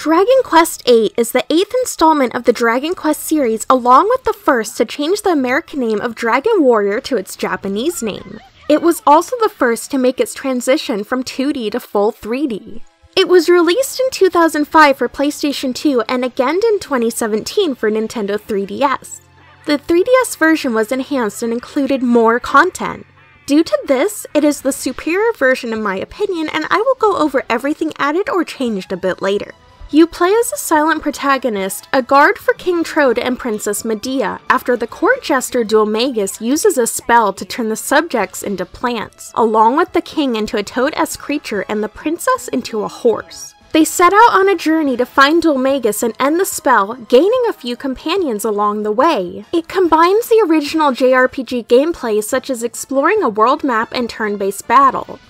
Dragon Quest VIII is the 8th installment of the Dragon Quest series, along with the first to change the American name of Dragon Warrior to its Japanese name. It was also the first to make its transition from 2D to full 3D. It was released in 2005 for PlayStation 2 and again in 2017 for Nintendo 3DS. The 3DS version was enhanced and included more content. Due to this, it is the superior version in my opinion, and I will go over everything added or changed a bit later. You play as a silent protagonist, a guard for King Trode and Princess Medea, after the court jester Dulmagus uses a spell to turn the subjects into plants, along with the king into a toad-esque creature and the princess into a horse. They set out on a journey to find Dulmagus and end the spell, gaining a few companions along the way. It combines the original JRPG gameplay such as exploring a world map and turn-based battle.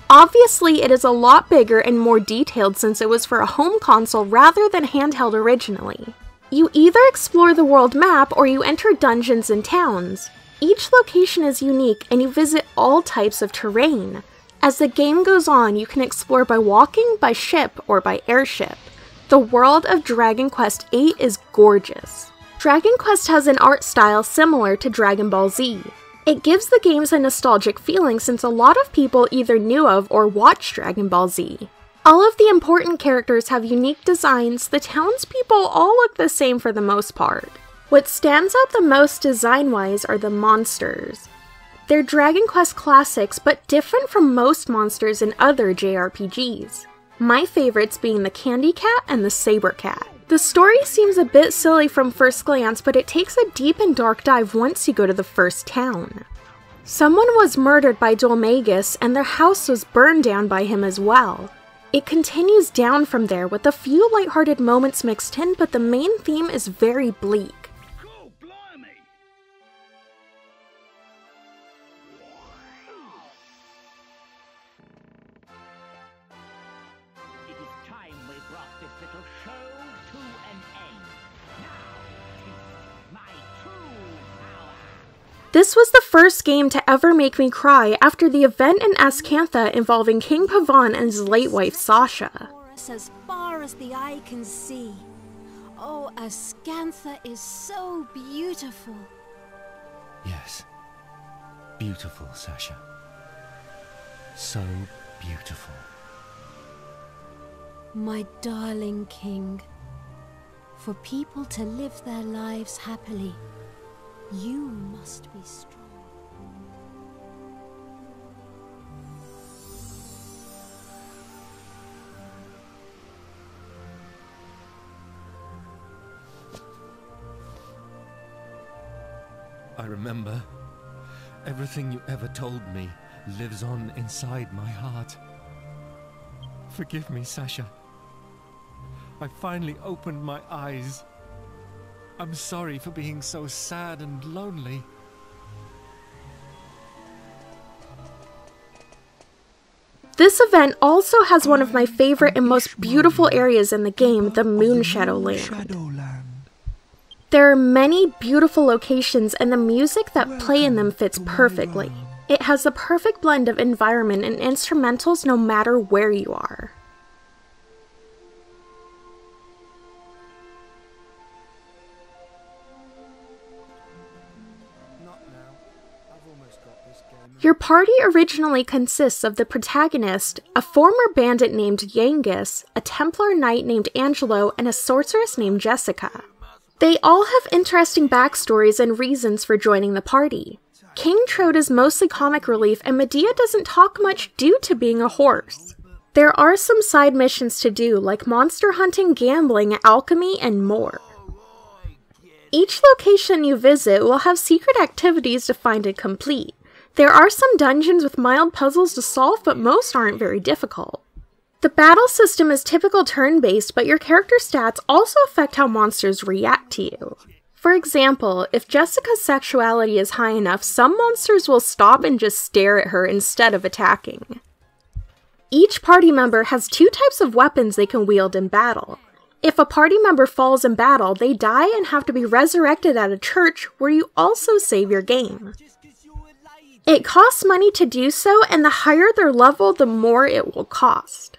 Obviously, it is a lot bigger and more detailed since it was for a home console rather than handheld originally. You either explore the world map or you enter dungeons and towns. Each location is unique and you visit all types of terrain. As the game goes on, you can explore by walking, by ship, or by airship. The world of Dragon Quest VIII is gorgeous. Dragon Quest has an art style similar to Dragon Ball Z. It gives the games a nostalgic feeling since a lot of people either knew of or watched Dragon Ball Z. All of the important characters have unique designs, the townspeople all look the same for the most part. What stands out the most design-wise are the monsters. They're Dragon Quest classics, but different from most monsters in other JRPGs. My favorites being the Candy Cat and the Saber Cat. The story seems a bit silly from first glance, but it takes a deep and dark dive once you go to the first town. Someone was murdered by Dulmagus, and their house was burned down by him as well. It continues down from there with a few lighthearted moments mixed in, but the main theme is very bleak. This was the first game to ever make me cry after the event in Ascantha involving King Pavan and his late wife Sasha. As far as the eye can see. Oh, Ascantha is so beautiful. Yes. Beautiful, Sasha. So beautiful. My darling king. For people to live their lives happily, you must be strong. I remember. Everything you ever told me lives on inside my heart. Forgive me, Sasha. I finally opened my eyes. I'm sorry for being so sad and lonely. This event also has one of my favorite and most beautiful areas in the game, the Moon Shadowland. There are many beautiful locations and the music that play in them fits perfectly. It has the perfect blend of environment and instrumentals no matter where you are. Your party originally consists of the protagonist, a former bandit named Yangus, a Templar knight named Angelo, and a sorceress named Jessica. They all have interesting backstories and reasons for joining the party. King Trode is mostly comic relief and Medea doesn't talk much due to being a horse. There are some side missions to do, like monster hunting, gambling, alchemy, and more. Each location you visit will have secret activities to find and complete. There are some dungeons with mild puzzles to solve, but most aren't very difficult. The battle system is typical turn-based, but your character stats also affect how monsters react to you. For example, if Jessica's sexuality is high enough, some monsters will stop and just stare at her instead of attacking. Each party member has two types of weapons they can wield in battle. If a party member falls in battle, they die and have to be resurrected at a church where you also save your game. It costs money to do so, and the higher their level, the more it will cost.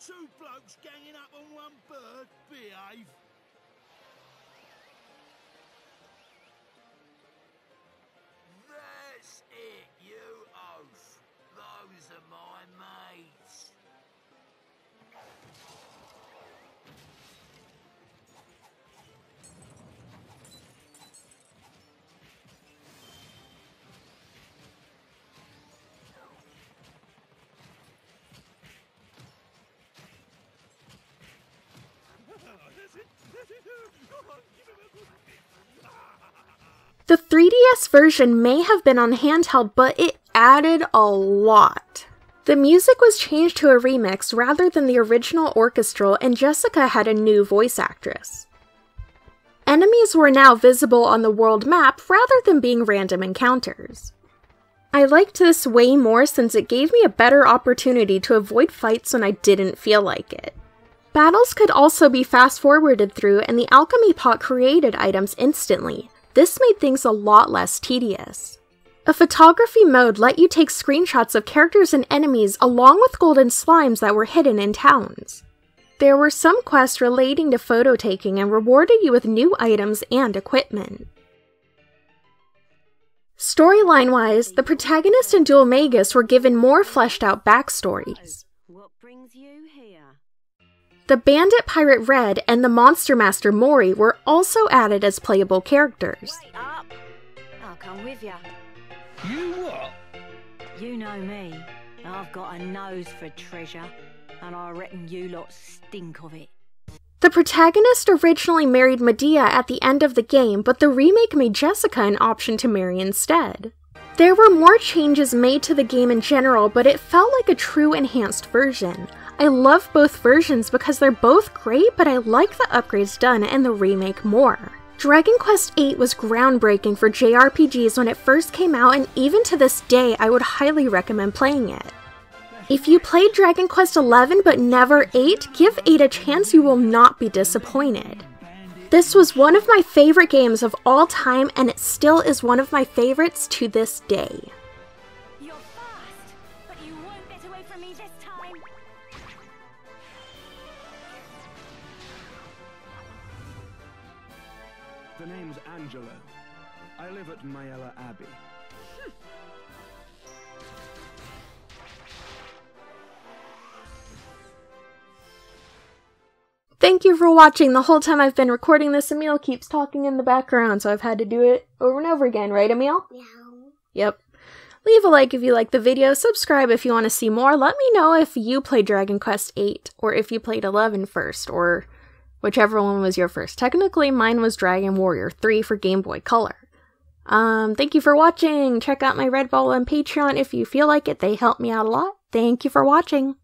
Two blokes ganging up on one bird? Behave. That's it, you oaf. Those are my mates. The 3DS version may have been on handheld, but it added a lot. The music was changed to a remix rather than the original orchestral, and Jessica had a new voice actress. Enemies were now visible on the world map rather than being random encounters. I liked this way more since it gave me a better opportunity to avoid fights when I didn't feel like it. Battles could also be fast-forwarded through, and the alchemy pot created items instantly. This made things a lot less tedious. A photography mode let you take screenshots of characters and enemies along with golden slimes that were hidden in towns. There were some quests relating to photo taking and rewarded you with new items and equipment. Storyline-wise, the protagonist and Dual Magus were given more fleshed-out backstories. What brings you here? The Bandit Pirate Red and the Monster Master Mori were also added as playable characters. Wait up! I'll come with ya. You what? You know me. I've got a nose for treasure, and I reckon you lot stink of it. The protagonist originally married Medea at the end of the game, but the remake made Jessica an option to marry instead. There were more changes made to the game in general, but it felt like a true enhanced version. I love both versions because they're both great, but I like the upgrades done in the remake more. Dragon Quest VIII was groundbreaking for JRPGs when it first came out, and even to this day I would highly recommend playing it. If you played Dragon Quest XI but never VIII, give VIII a chance, you will not be disappointed. This was one of my favorite games of all time, and it still is one of my favorites to this day. You're fast, but you won't get away from me this time. The name's Angelo. I live at Mayella Abbey. Thank you for watching. The whole time I've been recording this, Emil keeps talking in the background, so I've had to do it over and over again, right, Emil? Yeah. Yep. Leave a like if you liked the video, subscribe if you want to see more, let me know if you played Dragon Quest VIII, or if you played 11 first, or whichever one was your first. Technically, mine was Dragon Warrior 3 for Game Boy Color. Thank you for watching! Check out my Redbubble and Patreon if you feel like it, they help me out a lot. Thank you for watching!